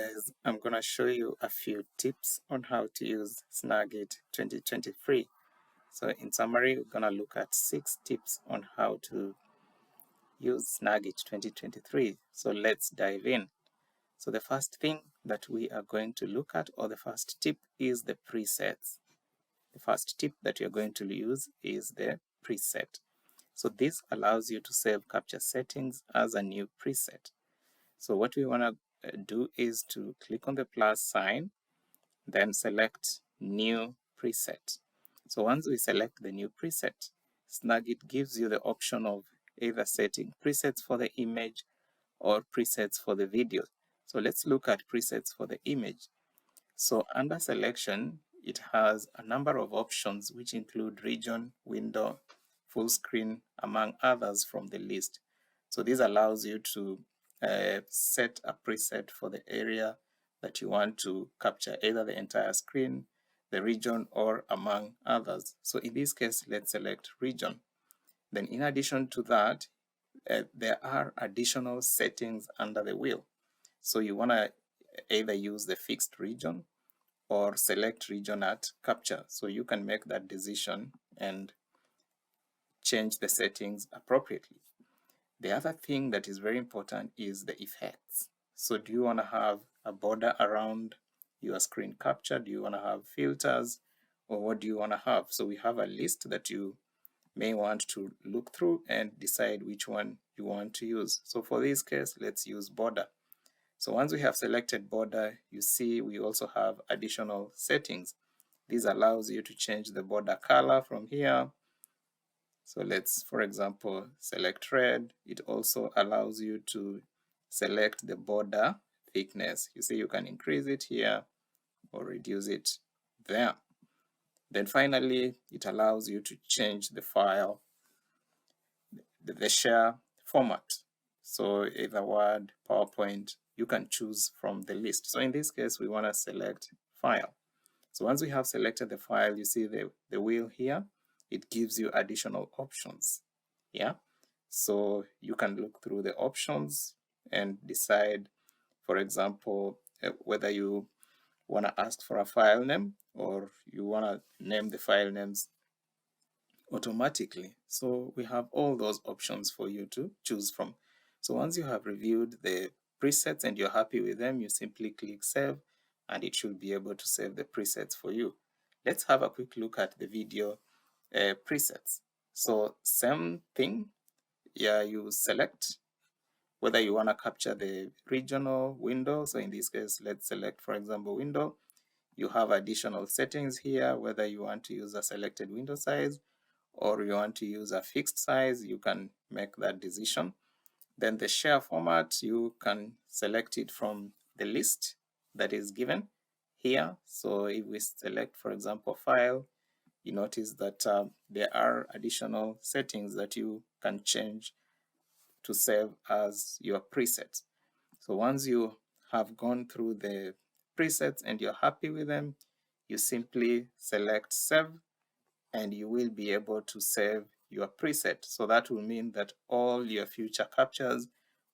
guys, I'm going to show you a few tips on how to use SnagIt 2023. So in summary, we're going to look at 6 tips on how to use SnagIt 2023. So let's dive in. So the first thing that we are going to look at, or the first tip, is the presets. The first tip that you're going to use is the preset. So this allows you to save capture settings as a new preset. So what we want to do is to click on the plus sign, then select new preset. So once we select the new preset, SnagIt gives you the option of either setting presets for the image or presets for the video. So let's look at presets for the image. So under selection, it has a number of options which include region, window, full screen, among others from the list. So this allows you to set a preset for the area that you want to capture, either the entire screen, the region, or among others. So in this case, let's select region. Then in addition to that, there are additional settings under the wheel. So you want to either use the fixed region or select region at capture. So you can make that decision and change the settings appropriately. The other thing that is very important is the effects. So do you want to have a border around your screen capture? Do you want to have filters? Or what do you want to have? So we have a list that you may want to look through and decide which one you want to use. So for this case, let's use border. So once we have selected border, you see we also have additional settings. This allows you to change the border color from here. So let's, for example, select red. It also allows you to select the border thickness. You see you can increase it here or reduce it there. Then finally, it allows you to change the file, the share format. So either Word, PowerPoint, you can choose from the list. So in this case, we want to select file. So once we have selected the file, you see the wheel here, it gives you additional options. Yeah. So you can look through the options and decide, for example, whether you want to ask for a file name or you want to name the file names automatically. So we have all those options for you to choose from. So once you have reviewed the presets and you're happy with them, you simply click save and it should be able to save the presets for you. Let's have a quick look at the video presets. So same thing, yeah, you select whether you want to capture the regional window. So in this case, let's select, for example, window. You have additional settings here, whether you want to use a selected window size or you want to use a fixed size, you can make that decision. Then the share format, you can select it from the list that is given here. So if we select, for example, file, you notice that there are additional settings that you can change to save as your presets. So once you have gone through the presets and you're happy with them, you simply select save and you will be able to save your preset. So that will mean that all your future captures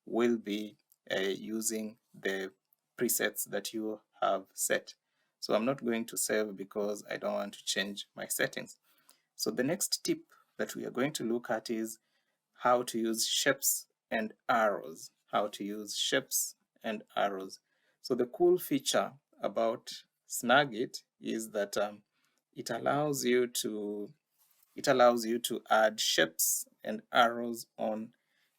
will be using the presets that you have set. So I'm not going to save because I don't want to change my settings. So the next tip that we are going to look at is how to use shapes and arrows. How to use shapes and arrows. So the cool feature about SnagIt is that it allows you to add shapes and arrows on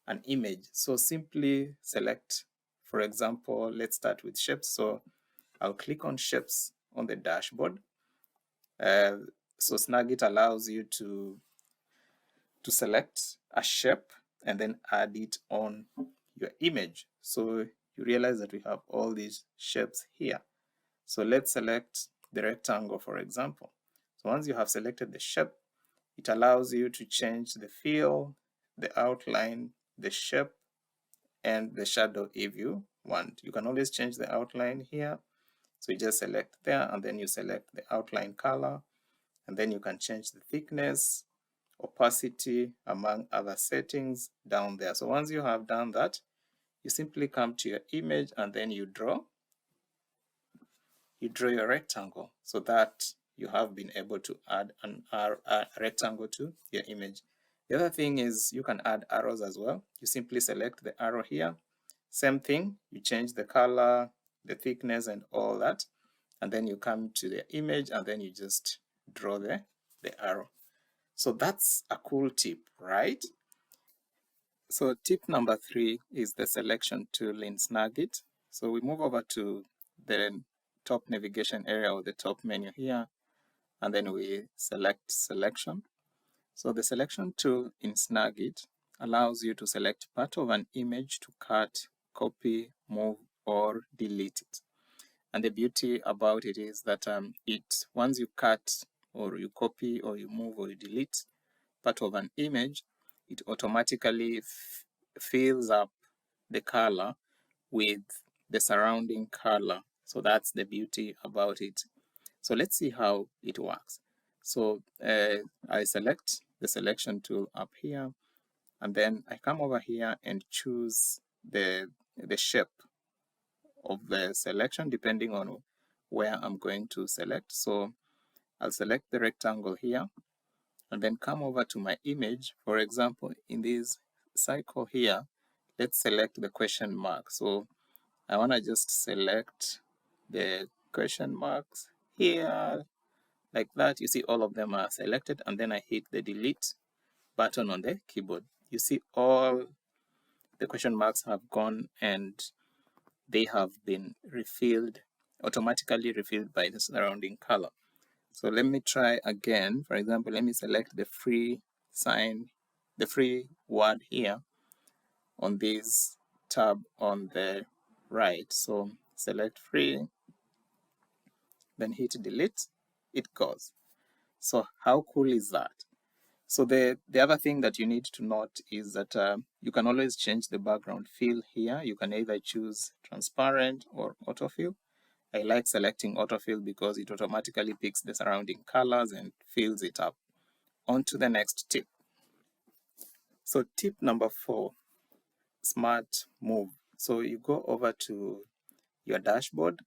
an image. So simply select, for example, let's start with shapes. So I'll click on shapes on the dashboard. So SnagIt allows you to select a shape and then add it on your image. So you realize that we have all these shapes here. So let's select the rectangle, for example. So once you have selected the shape, it allows you to change the fill, the outline, the shape, and the shadow if you want. You can always change the outline here. So you just select there and then you select the outline color, and then you can change the thickness, opacity, among other settings down there. So once you have done that, you simply come to your image and then you draw. you draw your rectangle so that you have been able to add a rectangle to your image. The other thing is you can add arrows as well. You simply select the arrow here. Same thing, you change the color, the thickness, and all that. And then you come to the image and then you just draw the arrow. So that's a cool tip, right? So tip number 3 is the selection tool in SnagIt. So we move over to the top navigation area or the top menu here, and then we select selection. So the selection tool in SnagIt allows you to select part of an image to cut, copy, move, or delete it. And the beauty about it is that once you cut or you copy or you move or you delete part of an image, it automatically fills up the color with the surrounding color. So that's the beauty about it. So let's see how it works. So I select the selection tool up here, and then I come over here and choose the shape of the selection depending on where I'm going to select. So I'll select the rectangle here and then come over to my image. For example, in this cycle here, let's select the question mark. So I want to just select the question marks here like that. You see all of them are selected, and then I hit the delete button on the keyboard. You see all the question marks have gone and they have been refilled, automatically refilled by the surrounding color. So let me try again. For example, let me select the free sign, the free word here on this tab on the right. So select free, then hit delete, it goes. So how cool is that? So the other thing that you need to note is that you can always change the background fill here. You can either choose transparent or autofill. I like selecting autofill because it automatically picks the surrounding colors and fills it up. On to the next tip. So tip number 4, smart move. So you go over to your dashboard,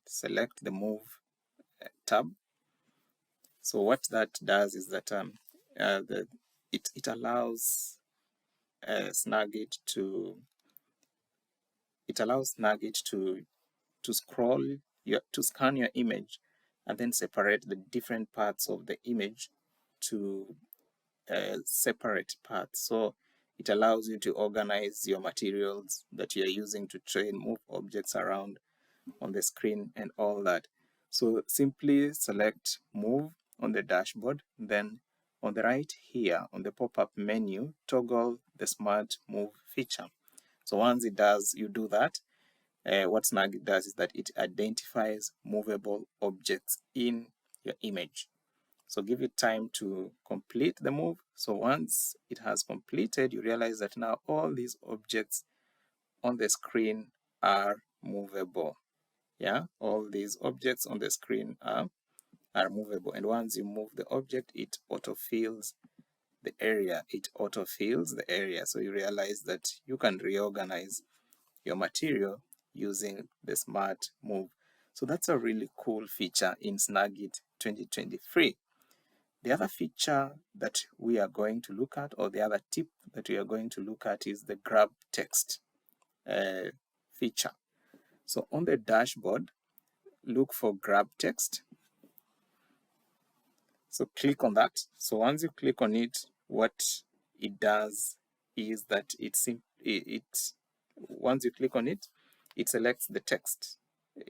select the move tab. So what that does is that it allows SnagIt to scroll to scan your image and then separate the different parts of the image to separate parts. So it allows you to organize your materials that you're using to try and move objects around on the screen and all that. So simply select move on the dashboard, then on the right here on the pop-up menu, toggle the smart move feature. So once it does, you do that, what SnagIt does is that it identifies movable objects in your image. So give it time to complete the move. So once it has completed, you realize that now all these objects on the screen are movable. Yeah, all these objects on the screen are movable. And once you move the object, it autofills the area. So you realize that you can reorganize your material using the smart move. So that's a really cool feature in SnagIt 2023. The other feature that we are going to look at, or the other tip that we are going to look at, is the grab text feature. So on the dashboard, look for grab text. So click on that. So once you click on it, what it does is that once you click on it, it selects the text.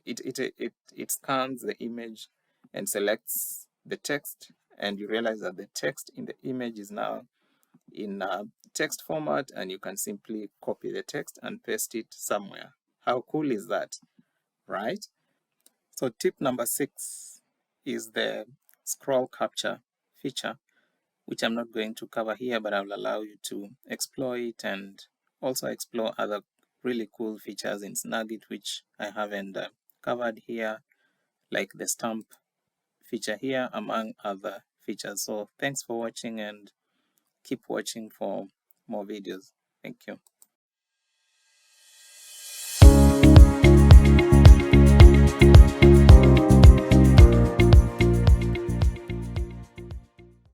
It scans the image and selects the text, and you realize that the text in the image is now in text format, and you can simply copy the text and paste it somewhere. How cool is that, right? So tip number 6 is the scroll capture feature, which I'm not going to cover here, but I will allow you to explore it and also explore other really cool features in SnagIt which I haven't covered here, like the stamp feature here, among other features. So thanks for watching, and keep watching for more videos. Thank you.